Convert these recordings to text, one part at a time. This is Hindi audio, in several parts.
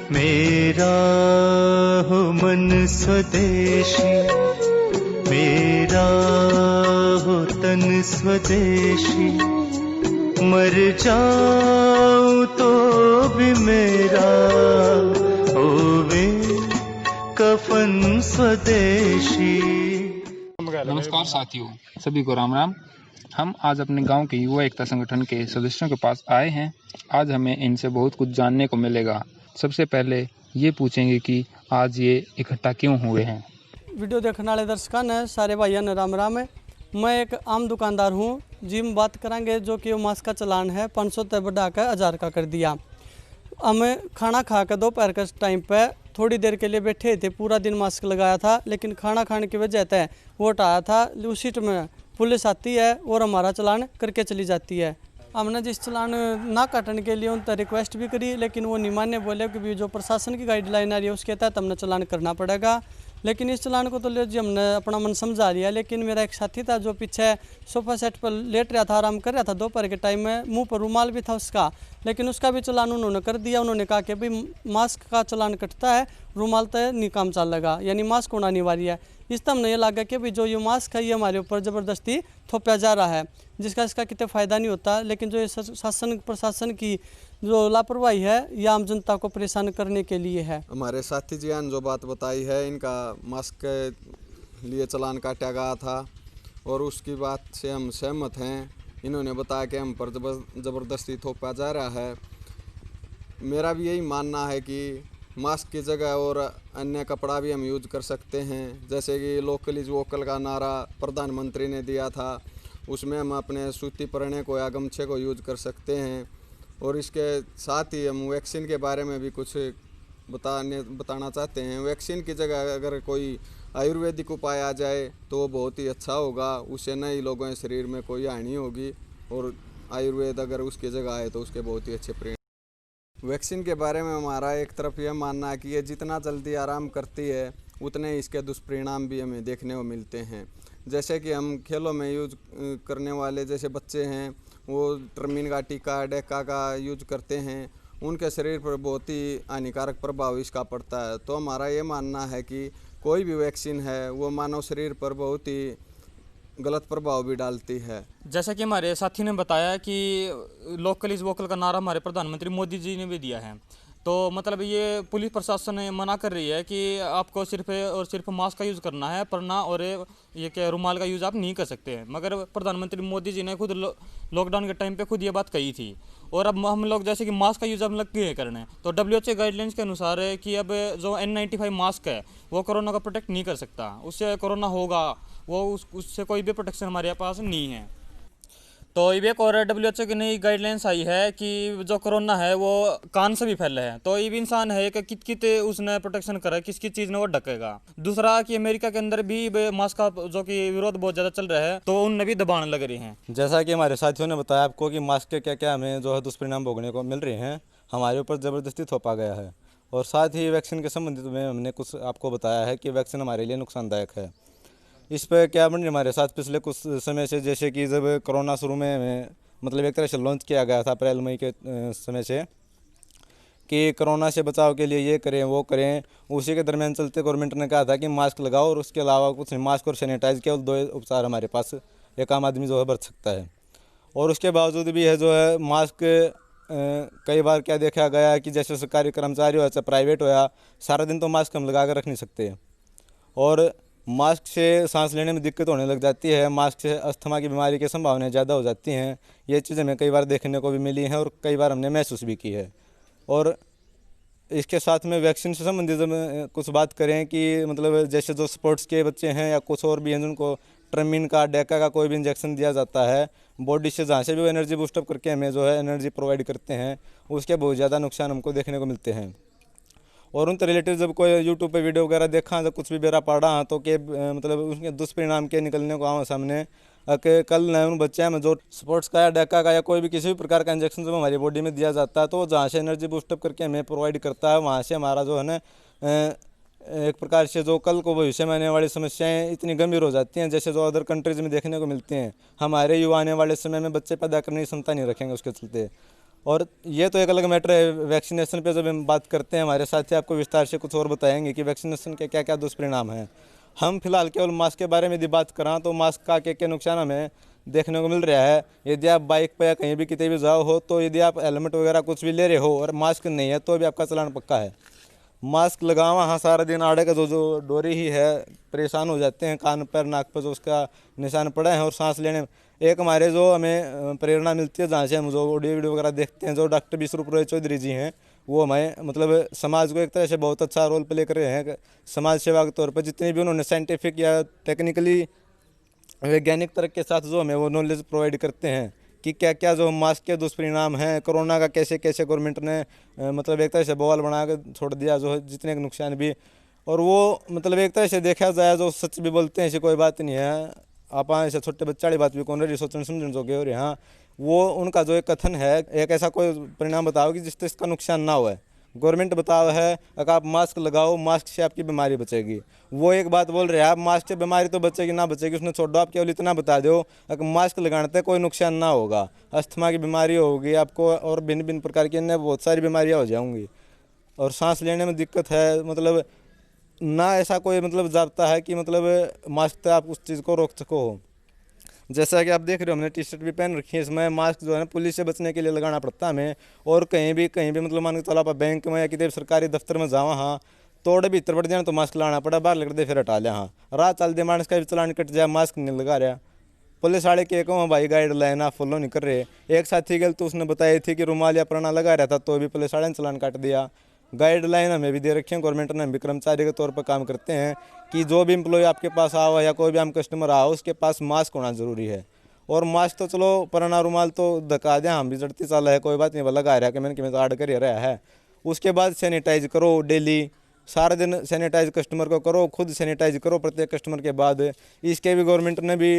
मेरा हो मन स्वदेशी, मेरा हो तन स्वदेशी, मर जाऊं तो भी मेरा होवे कफन स्वदेशी। नमस्कार साथियों, सभी को राम राम। हम आज अपने गांव के युवा एकता संगठन के सदस्यों के पास आए हैं। आज हमें इनसे बहुत कुछ जानने को मिलेगा। सबसे पहले ये पूछेंगे कि आज ये इकट्ठा क्यों हुए हैं। वीडियो देखने वाले दर्शकों ने सारे भाइयों ने राम राम है। मैं एक आम दुकानदार हूँ। जी हम बात करेंगे जो कि मास्क का चलान है 500 तक बढ़ा कर 1000 का कर दिया। हमें खाना खा कर दोपहर के टाइम पे थोड़ी देर के लिए बैठे थे, पूरा दिन मास्क लगाया था, लेकिन खाना खाने की वजह से वो हटाया था। उसी में पुलिस आती है और हमारा चलान करके चली जाती है। हमने जिस चलान ना काटने के लिए उनसे रिक्वेस्ट भी करी, लेकिन वो नहीं माने, बोले कि जो प्रशासन की गाइडलाइन आ रही है उसके तहत हमने चलान करना पड़ेगा। लेकिन इस चलान को तो ले जी हमने अपना मन समझा लिया। लेकिन मेरा एक साथी था जो पीछे सोफा सेट पर लेट रहा था, आराम कर रहा था दोपहर के टाइम में, मुंह पर रुमाल भी था उसका, लेकिन उसका भी चलान उन्होंने कर दिया। उन्होंने कहा कि भाई मास्क का चलान कटता है, रुमाल तो नहीं काम चलेगा, यानी मास्क होना अनिवार्य है। इस तरह हमने ये लगा कि भाई जो ये मास्क है ये हमारे ऊपर ज़बरदस्ती थोपा जा रहा है, जिसका इसका कितने फ़ायदा नहीं होता। लेकिन जो ये शासन प्रशासन की जो लापरवाही है ये आम जनता को परेशान करने के लिए है। हमारे साथी जी ने जो बात बताई है, इनका मास्क के लिए चलान काटा गया था और उसकी बात से हम सहमत हैं। इन्होंने बताया कि हम पर ज़बरदस्ती थोपा जा रहा है। मेरा भी यही मानना है कि मास्क की जगह और अन्य कपड़ा भी हम यूज कर सकते हैं। जैसे कि लोकल इज वोकल का नारा प्रधानमंत्री ने दिया था, उसमें हम अपने सूती परने को या गमछे को यूज कर सकते हैं। और इसके साथ ही हम वैक्सीन के बारे में भी कुछ बताना चाहते हैं। वैक्सीन की जगह अगर कोई आयुर्वेदिक उपाय आ जाए तो वो बहुत ही अच्छा होगा। उससे नए लोगों के शरीर में कोई हानि होगी और आयुर्वेद अगर उसकी जगह आए तो उसके बहुत ही अच्छे परिणाम। वैक्सीन के बारे में हमारा एक तरफ यह मानना है कि ये जितना जल्दी आराम करती है उतने ही इसके दुष्परिणाम भी हमें देखने को मिलते हैं। जैसे कि हम खेलों में यूज करने वाले जैसे बच्चे हैं, वो टर्मिन का टीका डेका का यूज करते हैं, उनके शरीर पर बहुत ही हानिकारक प्रभाव इसका पड़ता है। तो हमारा ये मानना है कि कोई भी वैक्सीन है वो मानव शरीर पर बहुत ही गलत प्रभाव भी डालती है। जैसा कि हमारे साथी ने बताया कि लोकल इज वोकल का नारा हमारे प्रधानमंत्री मोदी जी ने भी दिया है। तो मतलब ये पुलिस प्रशासन मना कर रही है कि आपको सिर्फ और सिर्फ मास्क का यूज़ करना है, परना और ये क्या रुमाल का यूज़ आप नहीं कर सकते हैं। मगर प्रधानमंत्री मोदी जी ने खुद लॉकडाउन के टाइम पे खुद ये बात कही थी। और अब हम लोग जैसे कि मास्क का यूज़ अब लग गए करने, तो WHO गाइडलाइंस के अनुसार है कि अब जो N95 मास्क है वो कोरोना को प्रोटेक्ट नहीं कर सकता। उससे कोरोना होगा, वो उससे कोई भी प्रोटेक्शन हमारे पास नहीं है। तो एक और WHO की नई गाइडलाइंस आई है कि जो कोरोना है वो कान से भी फैला है। तो ये भी इंसान है कि कित उसने प्रोटेक्शन करा, किस चीज़ ने वो ढकेगा। दूसरा कि अमेरिका के अंदर भी मास्क का जो कि विरोध बहुत ज़्यादा चल रहा है, तो उनने भी दबाने लग रही हैं। जैसा कि हमारे साथियों ने बताया आपको कि मास्क के क्या क्या हमें जो है दुष्परिणाम भोगने को मिल रहे हैं, हमारे ऊपर ज़बरदस्ती थोपा गया है। और साथ ही वैक्सीन के संबंधित में हमने कुछ आपको बताया है कि वैक्सीन हमारे लिए नुकसानदायक है। इस पर क्या बन हमारे साथ पिछले कुछ समय से, जैसे कि जब कोरोना शुरू में मतलब एक तरह से लॉन्च किया गया था अप्रैल मई के समय से, कि कोरोना से बचाव के लिए ये करें वो करें, उसी के दरमियान चलते गवर्नमेंट ने कहा था कि मास्क लगाओ और उसके अलावा कुछ नहीं, मास्क और सैनिटाइज केवल 2 उपचार हमारे पास एक आम आदमी जो है बरत सकता है। और उसके बावजूद भी है जो है मास्क कई बार क्या देखा गया है कि जैसे सरकारी कर्मचारी हो या प्राइवेट हो, या सारा दिन तो मास्क हम लगा कर रख नहीं सकते। और मास्क से सांस लेने में दिक्कत होने लग जाती है, मास्क से अस्थमा की बीमारी की संभावनाएं ज़्यादा हो जाती हैं। ये चीज़ हमें कई बार देखने को भी मिली है और कई बार हमने महसूस भी की है। और इसके साथ में वैक्सीन से संबंधित जब कुछ बात करें कि मतलब जैसे जो स्पोर्ट्स के बच्चे हैं या कुछ और भी हैं जिनको ट्रमिन का डेका का कोई भी इंजेक्शन दिया जाता है बॉडी से, जहाँ से भी वो एनर्जी बूस्टअप करके हमें जो है एनर्जी प्रोवाइड करते हैं, उसके बहुत ज़्यादा नुकसान हमको देखने को मिलते हैं। और उनसे रिलेटेड जब कोई यूट्यूब पे वीडियो वगैरह देखा, जब कुछ भी बेरा पड़ा तो के मतलब उसके दुष्परिणाम के निकलने को आवा सामने कि कल न उन बच्चे में जो स्पोर्ट्स का या डेका का या कोई भी किसी भी प्रकार का इंजेक्शन जब हमारी बॉडी में दिया जाता है, तो जहाँ से एनर्जी बूस्टअप करके हमें प्रोवाइड करता है, वहाँ से हमारा जो है ना एक प्रकार से जो कल को भविष्य में आने वाली समस्याएं इतनी गंभीर हो जाती हैं, जैसे जो अदर कंट्रीज़ में देखने को मिलती हैं। हमारे युवा आने वाले समय में बच्चे पैदा करने की क्षमता नहीं रखेंगे उसके चलते। और ये तो एक अलग मैटर है। वैक्सीनेशन पे जब हम बात करते हैं, हमारे साथी आपको विस्तार से कुछ और बताएंगे कि वैक्सीनेशन के क्या क्या दुष्परिणाम हैं। हम फिलहाल केवल मास्क के बारे में यदि बात करें तो मास्क का क्या नुकसान हमें देखने को मिल रहा है। यदि आप बाइक पर या कहीं भी कितने भी जाओ हो तो यदि आप हेलमेट वगैरह कुछ भी ले रहे हो और मास्क नहीं है तो भी आपका चालान पक्का है। मास्क लगाओ, हाँ सारा दिन आड़े का जो डोरी ही है, परेशान हो जाते हैं, कान पर नाक पर जो उसका निशान पड़ा है। और सांस लेने में एक हमारे जो हमें प्रेरणा मिलती है, जहाँ से हम जो ऑडियो वीडियो वगैरह देखते हैं, जो डॉक्टर विश्वरूप रॉय चौधरी जी हैं, वो हमें मतलब समाज को एक तरह से बहुत अच्छा रोल प्ले कर रहे हैं समाज सेवा के तौर पर। जितने भी उन्होंने साइंटिफिक या टेक्निकली वैज्ञानिक तरह के साथ जो हमें वो नॉलेज प्रोवाइड करते हैं कि क्या क्या जो मास्क के दुष्परिणाम हैं, कोरोना का कैसे कैसे गवर्नमेंट ने मतलब एक तरह से बवाल बना कर छोड़ दिया, जो जितने के नुकसान भी। और वो मतलब एक तरह से देखा जाए जो सच भी बोलते हैं, ऐसी कोई बात नहीं है। आप ऐसे छोटे बच्चे वाली बात भी कौन रही सोचने समझने जो गए। और यहाँ वो उनका जो एक कथन है, एक ऐसा कोई परिणाम बताओ कि जिससे इसका नुकसान ना हो। गवर्नमेंट बताओ है अगर आप मास्क लगाओ, मास्क से आपकी बीमारी बचेगी। वो एक बात बोल रहे हैं, आप मास्क से बीमारी तो बचेगी ना बचेगी उसने छोड़ दो, आप केवल इतना बता दो अगर मास्क लगाने से कोई नुकसान ना होगा, अस्थमा की बीमारी होगी आपको और भिन्न भिन्न प्रकार की अन्य बहुत सारी बीमारियाँ हो जाएंगी और सांस लेने में दिक्कत है। मतलब ना ऐसा कोई मतलब जाबता है कि मतलब मास्क से आप उस चीज़ को रोक सको। जैसा कि आप देख रहे हो हमने टी शर्ट भी पहन रखी है, इसमें मास्क जो है ना पुलिस से बचने के लिए लगाना पड़ता है हमें। और कहीं भी मतलब मान के चलो आप बैंक में या किसी सरकारी दफ्तर में जाओ, हाँ तोड़े भी इतर बढ़ जाए तो मास्क लगाना पड़ा, बाहर लग दे फिर हटा लिया। हाँ राह चल दे मानस का भी चलान कट जाए, मास्क नहीं लगा रहा। पुलिस वाले के कहूँ भाई गाइडलाइन आप फॉलो नहीं कर रहे। एक साथी गल तो उसने बताई थी कि रुमाल या पराना लगा रहा था तो भी पुलिस वाले ने चलान काट दिया। गाइडलाइन हमें भी दे रखी है गवर्नमेंट ने, हम भी कर्मचारी के तौर पर काम करते हैं कि जो भी एम्प्लॉय आपके पास आओ या कोई भी हम कस्टमर आओ उसके पास मास्क होना ज़रूरी है। और मास्क तो चलो पराना रुमाल तो धका दें, हम भी जड़ती चाल है कोई बात नहीं, भला गा रहा कि मैंने तो आड़ कर ही रहा है। उसके बाद सैनिटाइज करो डेली, सारा दिन सैनिटाइज कस्टमर को करो, खुद सैनिटाइज करो प्रत्येक कस्टमर के बाद। इसके भी गवर्नमेंट ने भी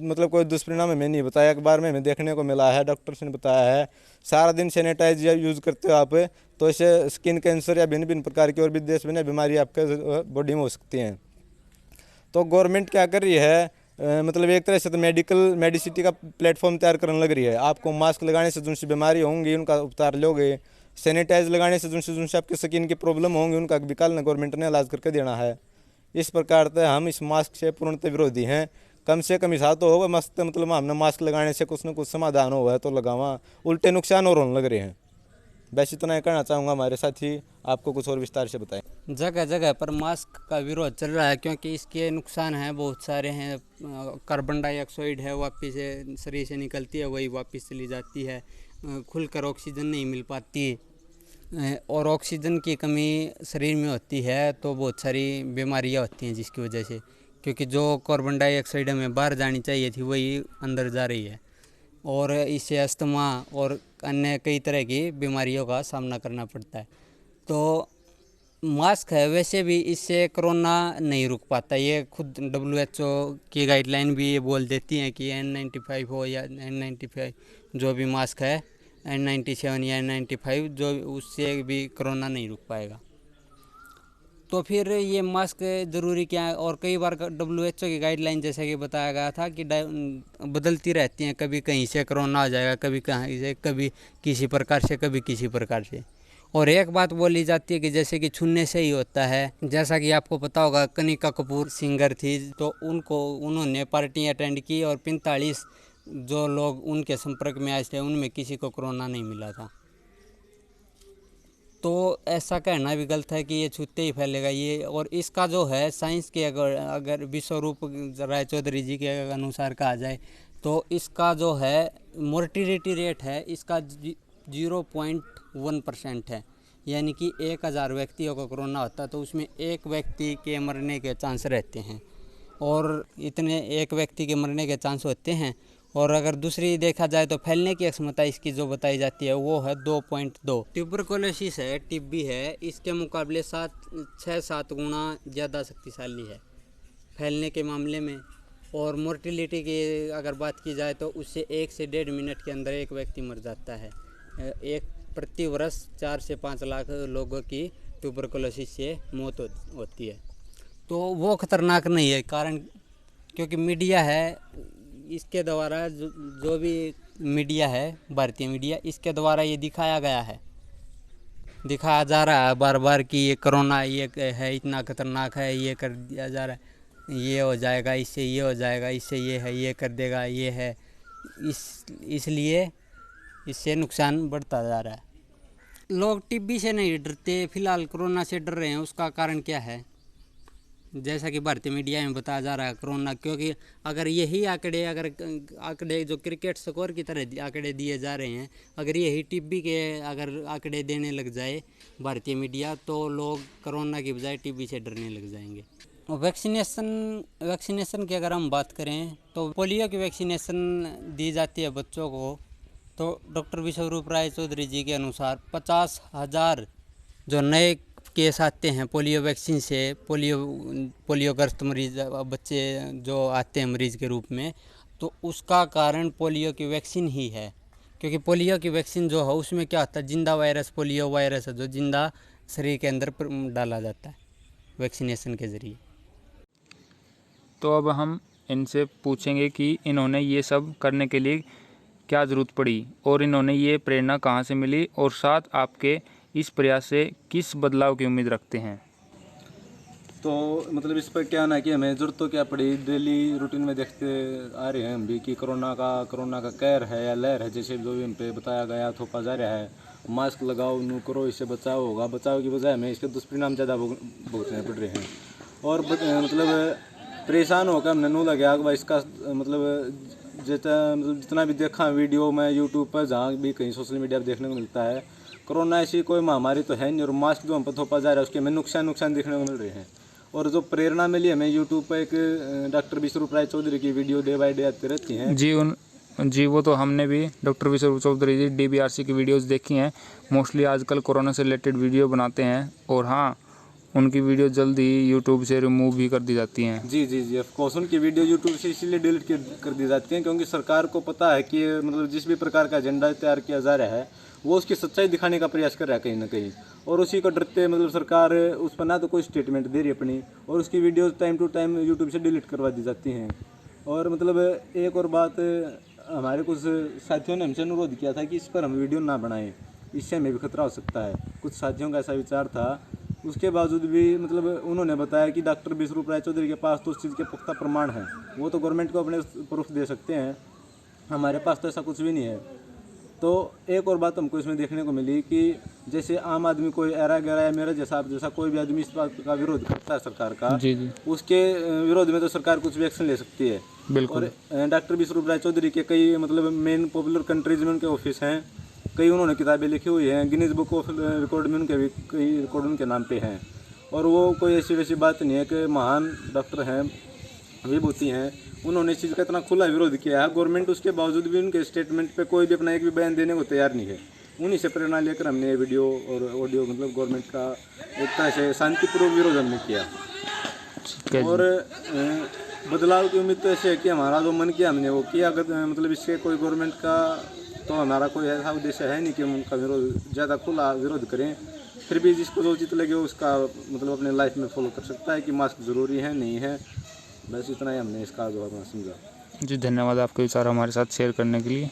मतलब कोई दुष्परिणाम हमें नहीं बताया, अखबार में हमें देखने को मिला है, डॉक्टर्स ने बताया है। सारा दिन सैनिटाइज यूज़ करते हो आप तो इससे स्किन कैंसर या भिन्न भिन्न प्रकार की और भी देश में बीमारी आपके बॉडी में हो सकती हैं। तो गवर्नमेंट क्या कर रही है, मतलब एक तरह से तो मेडिसिटी का प्लेटफॉर्म तैयार करने लग रही है। आपको मास्क लगाने से जिनसी बीमारी होंगी उनका उपचार लोगे, सैनिटाइज लगाने से जिनसे आपकी स्किन की प्रॉब्लम होंगी उनका भी कल गवर्नमेंट ने इलाज करके देना है। इस प्रकार से हम इस मास्क से पूर्णतः विरोधी हैं। कम से कम हिसाब तो होगा मस्त, मतलब हमने मास्क लगाने से कुछ न कुछ समाधान हुआ है तो लगावा, उल्टे नुकसान और होने लग रहे हैं। बस इतना ही कहना चाहूँगा, हमारे साथी आपको कुछ और विस्तार से बताएं। जगह जगह पर मास्क का विरोध चल रहा है क्योंकि इसके नुकसान हैं बहुत सारे हैं। कार्बन डाइऑक्साइड है वापस से शरीर से निकलती है, वही वापस चली जाती है, खुलकर ऑक्सीजन नहीं मिल पाती और ऑक्सीजन की कमी शरीर में होती है तो बहुत सारी बीमारियां होती हैं जिसकी वजह से, क्योंकि जो कार्बन डाइऑक्साइड हमें बाहर जानी चाहिए थी वही अंदर जा रही है और इससे अस्थमा और अन्य कई तरह की बीमारियों का सामना करना पड़ता है। तो मास्क है वैसे भी इससे कोरोना नहीं रुक पाता, ये खुद WHO की गाइडलाइन भी ये बोल देती हैं कि N95 हो या N95 जो भी मास्क है, N97 या N95 जो उससे भी कोरोना नहीं रुक पाएगा। तो फिर ये मास्क ज़रूरी क्या है। और कई बार WHO की गाइडलाइन जैसा कि बताया गया था कि बदलती रहती हैं, कभी कहीं से कोरोना आ जाएगा, कभी कहीं से, कभी किसी प्रकार से, कभी किसी प्रकार से। और एक बात बोली जाती है कि जैसे कि छूने से ही होता है। जैसा कि आपको पता होगा कनिका कपूर सिंगर थी तो उन्होंने पार्टी अटेंड की और 45 जो लोग उनके संपर्क में आए थे उनमें किसी को कोरोना नहीं मिला था। तो ऐसा कहना भी गलत है कि ये छूते ही फैलेगा ये। और इसका जो है साइंस के अगर विश्वरूप राय चौधरी जी के अनुसार कहा जाए तो इसका जो है मोर्टिलिटी रेट है इसका 0.1% है, यानी कि 1000 व्यक्तियों को कोरोना होता है तो उसमें एक व्यक्ति के मरने के चांस रहते हैं और इतने एक व्यक्ति के मरने के चांस होते हैं। और अगर दूसरी देखा जाए तो फैलने की क्षमता इसकी जो बताई जाती है वो है 2.2। ट्यूबरकुलोसिस है, टीबी है, इसके मुकाबले 6-7 गुना ज़्यादा शक्तिशाली है फैलने के मामले में। और मोर्टिलिटी की अगर बात की जाए तो उससे 1 से 1.5 मिनट के अंदर एक व्यक्ति मर जाता है। प्रति वर्ष 4 से 5 लाख लोगों की ट्यूबरकुलोसिस से मौत होती है। तो वो खतरनाक नहीं है, कारण क्योंकि मीडिया है इसके द्वारा जो भी मीडिया है, भारतीय मीडिया, इसके द्वारा ये दिखाया गया है, दिखाया जा रहा है बार बार कि ये कोरोना ये है, इतना खतरनाक है, ये कर दिया जा रहा है, ये हो जाएगा, इससे ये हो जाएगा, इससे ये है, ये कर देगा, ये है, इसलिए इससे नुकसान बढ़ता जा रहा है। लोग टीबी से नहीं डरते, फिलहाल कोरोना से डर रहे हैं। उसका कारण क्या है? जैसा कि भारतीय मीडिया में बताया जा रहा है कोरोना, क्योंकि अगर यही आंकड़े जो क्रिकेट स्कोर की तरह आंकड़े दिए जा रहे हैं, अगर यही टीबी के अगर आंकड़े देने लग जाए भारतीय मीडिया, तो लोग कोरोना की बजाय टीबी से डरने लग जाएंगे। वैक्सीनेशन की अगर हम बात करें तो पोलियो की वैक्सीनेशन दी जाती है बच्चों को। तो डॉक्टर विश्वरूप राय चौधरी जी के अनुसार 50,000 जो नए केस आते हैं पोलियो वैक्सीन से, पोलियोग्रस्त मरीज बच्चे जो आते हैं मरीज़ के रूप में, तो उसका कारण पोलियो की वैक्सीन ही है। क्योंकि पोलियो की वैक्सीन जो है उसमें क्या होता है, जिंदा वायरस, पोलियो वायरस है जो जिंदा शरीर के अंदर डाला जाता है वैक्सीनेशन के ज़रिए। तो अब हम इनसे पूछेंगे कि इन्होंने ये सब करने के लिए क्या ज़रूरत पड़ी और इन्होंने ये प्रेरणा कहाँ से मिली, और साथ आपके इस प्रयास से किस बदलाव की उम्मीद रखते हैं। तो मतलब इस पर क्या ना कि हमें ज़रूरत तो क्या पड़ी, डेली रूटीन में देखते आ रहे हैं हम भी कि कोरोना का कहर है या लहर है, जैसे जो भी हम पे बताया गया, थोपा जा रहा है, मास्क लगाओ, नू करो, इससे बचाव होगा। बचाव की बजाय हमें इसके दुष्परिणाम ज़्यादा भुगतने पड़ रहे हैं। और मतलब परेशान होकर हमने नू लगा कि इसका मतलब जितना भी देखा वीडियो में यूट्यूब पर, जहाँ भी कहीं सोशल मीडिया पर देखने को मिलता है, कोरोना ऐसी कोई महामारी तो है नहीं, और मास्क जो हम पर थोपा जा रहा है उसके हमें नुकसान देखने को मिल रहे हैं। और जो प्रेरणा मिली हमें यूट्यूब पर, एक डॉक्टर विश्वरूप राय चौधरी की वीडियो डे बाय डे आती रहती हैं। जी वो तो हमने भी डॉक्टर विश्वरूप चौधरी जी DBRC की वीडियोस देखी हैं। मोस्टली आजकल कोरोना से रिलेटेड वीडियो बनाते हैं, और हाँ, उनकी वीडियो जल्द ही यूट्यूब से रिमूव भी कर दी जाती हैं। जी ऑफकोर्स उनकी वीडियो यूट्यूब से इसीलिए डिलीट कर दी जाती हैं क्योंकि सरकार को पता है कि मतलब जिस भी प्रकार का एजेंडा तैयार किया जा रहा है वो उसकी सच्चाई दिखाने का प्रयास कर रहा है कहीं ना कहीं, और उसी को डरते मतलब सरकार उस पर ना तो कोई स्टेटमेंट दे रही है अपनी, और उसकी video time to time YouTube से डिलीट करवा दी जाती हैं। और मतलब एक और बात, हमारे कुछ साथियों ने हमसे अनुरोध किया था कि इस पर हम वीडियो ना बनाएं, इससे हमें भी खतरा हो सकता है। कुछ साथियों का ऐसा विचार था। उसके बावजूद भी मतलब उन्होंने बताया कि डॉक्टर विश्वरूप राय चौधरी के पास तो उस चीज़ के पुख्ता प्रमाण हैं, वो तो गवर्नमेंट को अपने प्रूफ दे सकते हैं, हमारे पास तो ऐसा कुछ भी नहीं है। तो एक और बात हमको इसमें देखने को मिली कि जैसे आम आदमी कोई ऐरा गहरा या मेरा जैसा कोई भी आदमी इस बात का विरोध करता है सरकार का, जी उसके विरोध में तो सरकार कुछ भी एक्शन ले सकती है। बिल्कुल। और डॉक्टर विश्वरूप राय चौधरी के कई मतलब मेन पॉपुलर कंट्रीज में उनके ऑफिस हैं, कई उन्होंने किताबें लिखी हुई हैं, गिनीज बुक ऑफ रिकॉर्ड में उनके भी कई रिकॉर्ड उनके नाम पे हैं। और वो कोई ऐसी वैसी बात नहीं है कि महान डॉक्टर हैं, विभूति हैं, उन्होंने इस चीज़ का इतना खुला विरोध किया है। गवर्नमेंट उसके बावजूद भी उनके स्टेटमेंट पे कोई भी अपना एक भी बयान देने को तैयार नहीं है। उन्हीं से प्रेरणा लेकर हमने ये वीडियो और ऑडियो मतलब गवर्नमेंट का एक तरह से शांतिपूर्वक विरोध हमने किया। और बदलाव की उम्मीद तो ऐसे है कि हमारा जो मन किया हमने वो किया, अगर मतलब इससे कोई गवर्नमेंट का तो हमारा कोई ऐसा उद्देश्य है नहीं कि हम उनका विरोध ज़्यादा खुला विरोध करें। फिर भी जिसको जो उचित लगे उसका मतलब अपने लाइफ में फॉलो कर सकता है कि मास्क ज़रूरी है नहीं है, बस इतना ही हमने इसका जो है समझा। जी धन्यवाद आपके विचार हमारे साथ शेयर करने के लिए।